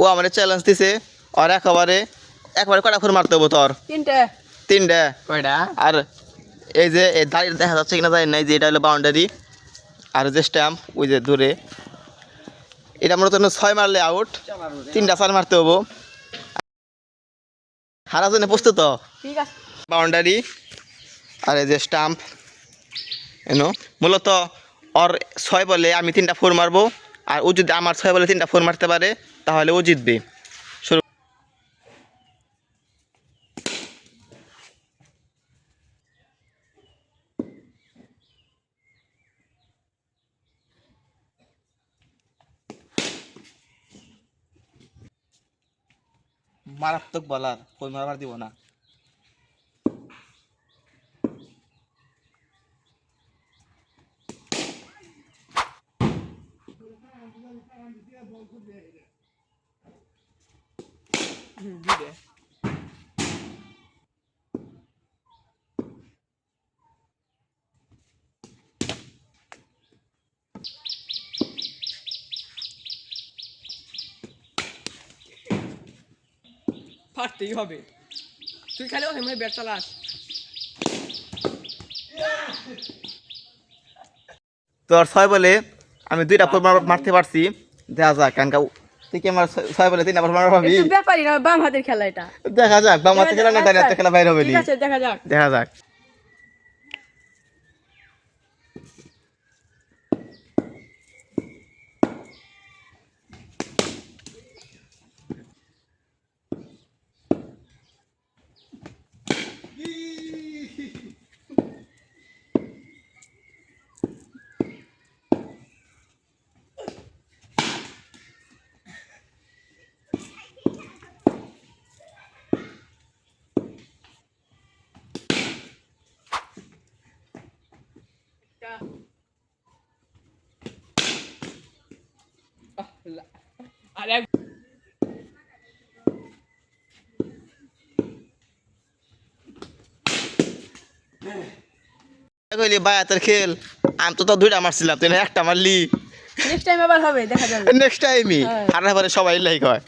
ও আমার চ্যালেঞ্জ দিছে আর একবারে কটা ফোর মারতে হবো তোর তিনটে কয়টা আর এই যে এই দাঁড়িয়ে দেখা যাচ্ছে কিনা জানি নাই যে এটা হলো বাউন্ডারি আর যে স্ট্যাম্প ওই যে দূরে এটা মূলত 6 মারলে আউট 3টা 4 মারতে হবো হারার জন্য প্রস্তুত তো ঠিক আছে বাউন্ডারি আর এই যে স্টাম্প এনো মূলত ওর 6 বলে আমি 3টা 4 মারবো আর ও যদি আমার 6 বলে 3টা 4 মারতে পারে তাহলে ও জিতবে শুরু মারাত্মক বলার কই মারবার দিব না ফাটতেই হবে তুই খালি ওখানে ব্যাট চালাস তোর 6 বলে আমি 2টা 4 মারতে পারছি দেখা যাক কারণ তুই কি আমার 6 বলে 3টা 4 মারবা ভাবি একটু ব্যাপারই না বাম হাতের খেলা এটা দেখা যাক বাম হাতে খেলা না ডান হাতে খেলা বাইরে হবে ঠিক আছে দেখা যাক দেখা যাক আরে কইলি ভাই তোর খেল আমি তো 2টা মারছিলাম তুই একটা মারলি নেক্সট টাইম আবার হবে দেখা যাবে নেক্সট টাইমই হ্যাঁ। আর পরে সবাই লাইক হয়